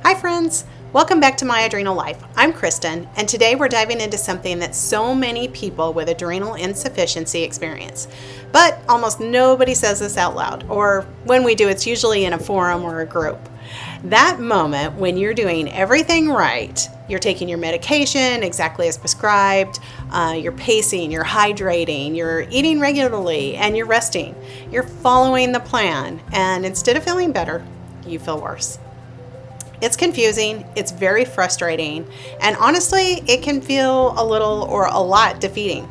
Hi friends, welcome back to My Adrenal Life. I'm Christin, and today we're diving into something that so many people with adrenal insufficiency experience. But almost nobody says this out loud, or when we do, it's usually in a forum or a group. That moment when you're doing everything right, you're taking your medication exactly as prescribed, you're pacing, you're hydrating, you're eating regularly, and you're resting. You're following the plan, and instead of feeling better, you feel worse. It's confusing, it's very frustrating, and honestly, it can feel a little or a lot defeating.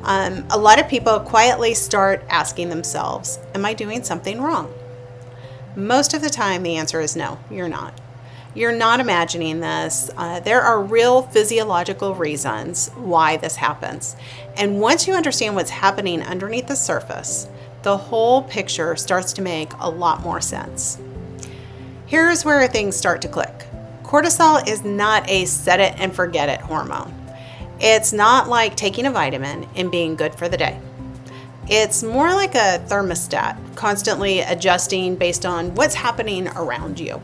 A lot of people quietly start asking themselves, am I doing something wrong? Most of the time, the answer is no, you're not. You're not imagining this. There are real physiological reasons why this happens. And once you understand what's happening underneath the surface, the whole picture starts to make a lot more sense. Here's where things start to click. Cortisol is not a set it and forget it hormone. It's not like taking a vitamin and being good for the day. It's more like a thermostat, constantly adjusting based on what's happening around you.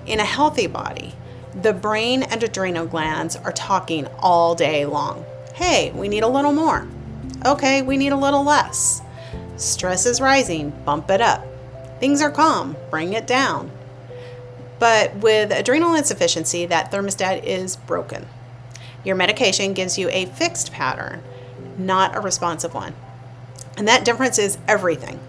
In a healthy body, the brain and adrenal glands are talking all day long. Hey, we need a little more. Okay, we need a little less. Stress is rising, bump it up. Things are calm, bring it down. But with adrenal insufficiency, that thermostat is broken. Your medication gives you a fixed pattern, not a responsive one. And that difference is everything.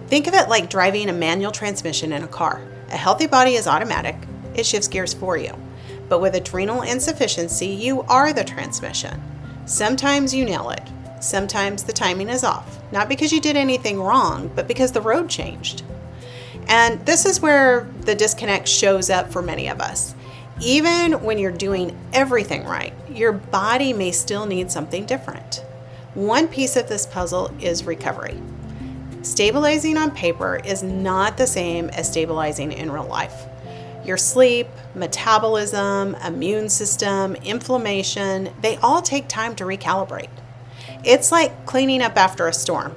Think of it like driving a manual transmission in a car. A healthy body is automatic. It shifts gears for you. But with adrenal insufficiency, you are the transmission. Sometimes you nail it. Sometimes the timing is off. Not because you did anything wrong, but because the road changed. And this is where the disconnect shows up for many of us. Even when you're doing everything right, your body may still need something different. One piece of this puzzle is recovery. Stabilizing on paper is not the same as stabilizing in real life. Your sleep, metabolism, immune system, inflammation, they all take time to recalibrate. It's like cleaning up after a storm.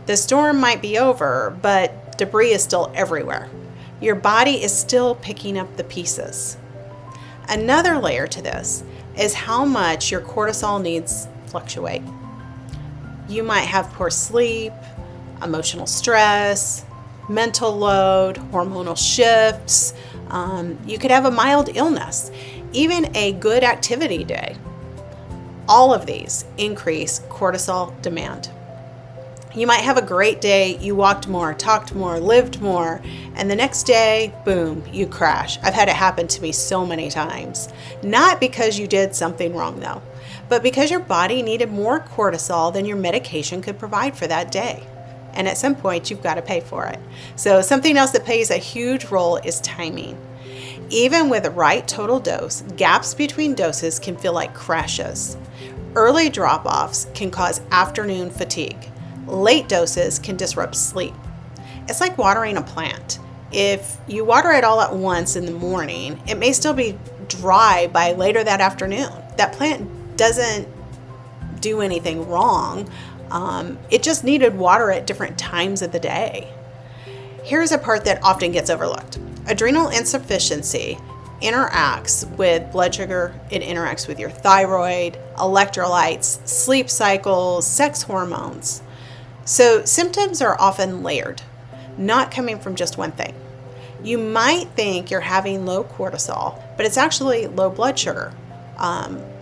The storm might be over, but debris is still everywhere. Your body is still picking up the pieces. Another layer to this is how much your cortisol needs fluctuate. You might have poor sleep, emotional stress, mental load, hormonal shifts. You could have a mild illness, even a good activity day. All of these increase cortisol demand. You might have a great day, you walked more, talked more, lived more, and the next day, boom, you crash. I've had it happen to me so many times. Not because you did something wrong though, but because your body needed more cortisol than your medication could provide for that day. And at some point, you've got to pay for it. So something else that plays a huge role is timing. Even with the right total dose, gaps between doses can feel like crashes. Early drop-offs can cause afternoon fatigue. Late doses can disrupt sleep. It's like watering a plant. If you water it all at once in the morning, it may still be dry by later that afternoon. That plant doesn't do anything wrong. It just needed water at different times of the day. Here's a part that often gets overlooked. Adrenal insufficiency interacts with blood sugar, it interacts with your thyroid, electrolytes, sleep cycles, sex hormones. So symptoms are often layered, not coming from just one thing. You might think you're having low cortisol, but it's actually low blood sugar.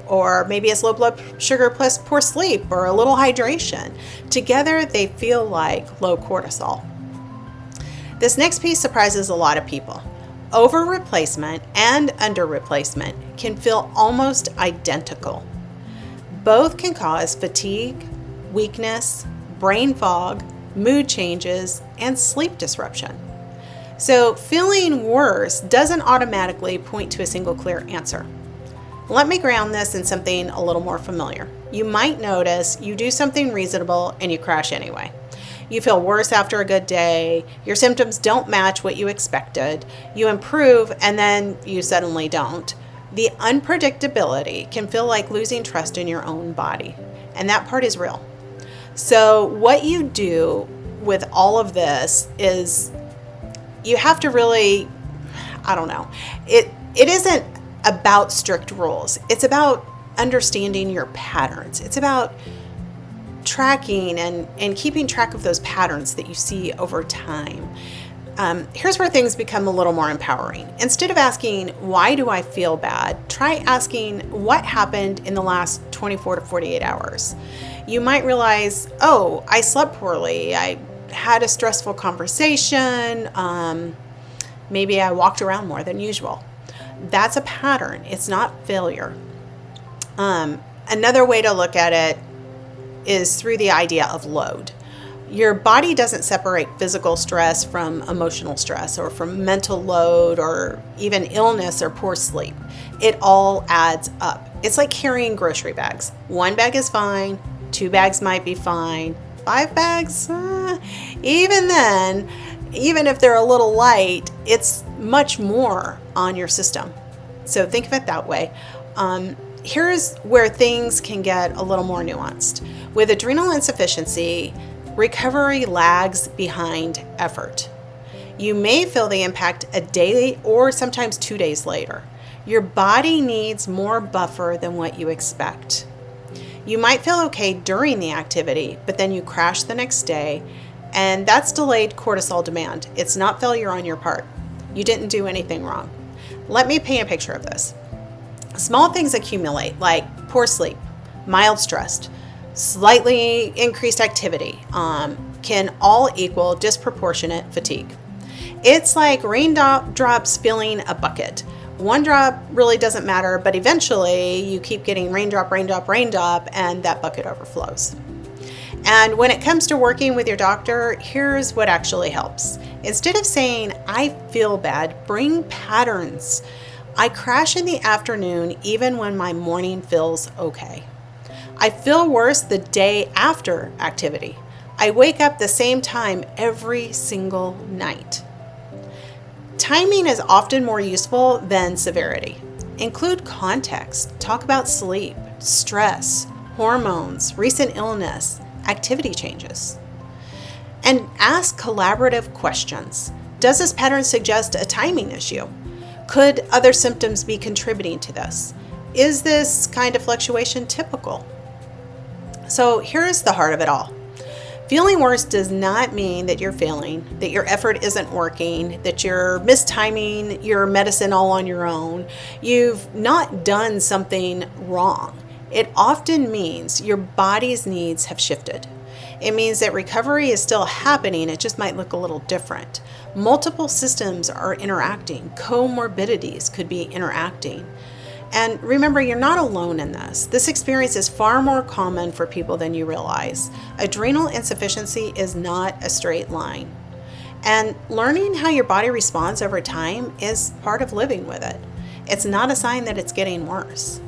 Or maybe it's low blood sugar plus poor sleep or a little hydration. Together, they feel like low cortisol. This next piece surprises a lot of people. Over replacement and under replacement can feel almost identical. Both can cause fatigue, weakness, brain fog, mood changes, and sleep disruption. So feeling worse doesn't automatically point to a single clear answer. Let me ground this in something a little more familiar. You might notice you do something reasonable and you crash anyway. You feel worse after a good day, your symptoms don't match what you expected, you improve and then you suddenly don't. The unpredictability can feel like losing trust in your own body, and that part is real. So what you do with all of this is you have to really I don't know. It isn't about strict rules. It's about understanding your patterns. It's about tracking and keeping track of those patterns that you see over time. Here's where things become a little more empowering. Instead of asking, why do I feel bad? Try asking, what happened in the last 24 to 48 hours? You might realize, oh, I slept poorly. I had a stressful conversation. Maybe I walked around more than usual. That's a pattern. It's not failure. Another way to look at it is through the idea of load. Your body doesn't separate physical stress from emotional stress or from mental load or even illness or poor sleep. It all adds up. It's like carrying grocery bags. 1 bag is fine, 2 bags might be fine, 5 bags, even then, even if they're a little light, it's much more on your system. So think of it that way. Here's where things can get a little more nuanced. With adrenal insufficiency, recovery lags behind effort. You may feel the impact a day or sometimes 2 days later. Your body needs more buffer than what you expect. You might feel okay during the activity, but then you crash the next day, and that's delayed cortisol demand. It's not failure on your part. You didn't do anything wrong. Let me paint a picture of this. Small things accumulate, like poor sleep, mild stress, slightly increased activity, can all equal disproportionate fatigue. It's like raindrops filling a bucket. 1 drop really doesn't matter, but eventually you keep getting raindrop, raindrop, raindrop, and that bucket overflows. And when it comes to working with your doctor, here's what actually helps. Instead of saying, I feel bad, bring patterns. I crash in the afternoon even when my morning feels okay. I feel worse the day after activity. I wake up the same time every single night. Timing is often more useful than severity. Include context. Talk about sleep, stress, hormones, recent illness, activity changes. And ask collaborative questions. Does this pattern suggest a timing issue? Could other symptoms be contributing to this? Is this kind of fluctuation typical? So here's the heart of it all. Feeling worse does not mean that you're failing, that your effort isn't working, that you're mistiming your medicine all on your own. You've not done something wrong. It often means your body's needs have shifted. It means that recovery is still happening, it just might look a little different. Multiple systems are interacting. Comorbidities could be interacting. And remember, you're not alone in this. This experience is far more common for people than you realize. Adrenal insufficiency is not a straight line. And learning how your body responds over time is part of living with it. It's not a sign that it's getting worse.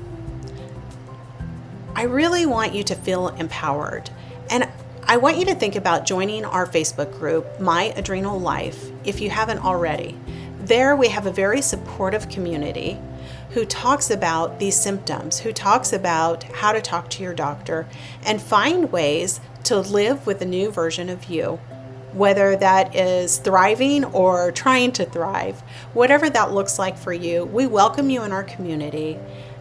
I really want you to feel empowered. And I want you to think about joining our Facebook group, My Adrenal Life, if you haven't already. There we have a very supportive community who talks about these symptoms, who talks about how to talk to your doctor and find ways to live with a new version of you, whether that is thriving or trying to thrive. Whatever that looks like for you, we welcome you in our community.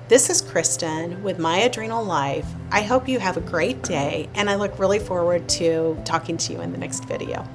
This is Christin with My Adrenal Life. I hope you have a great day, and I look really forward to talking to you in the next video.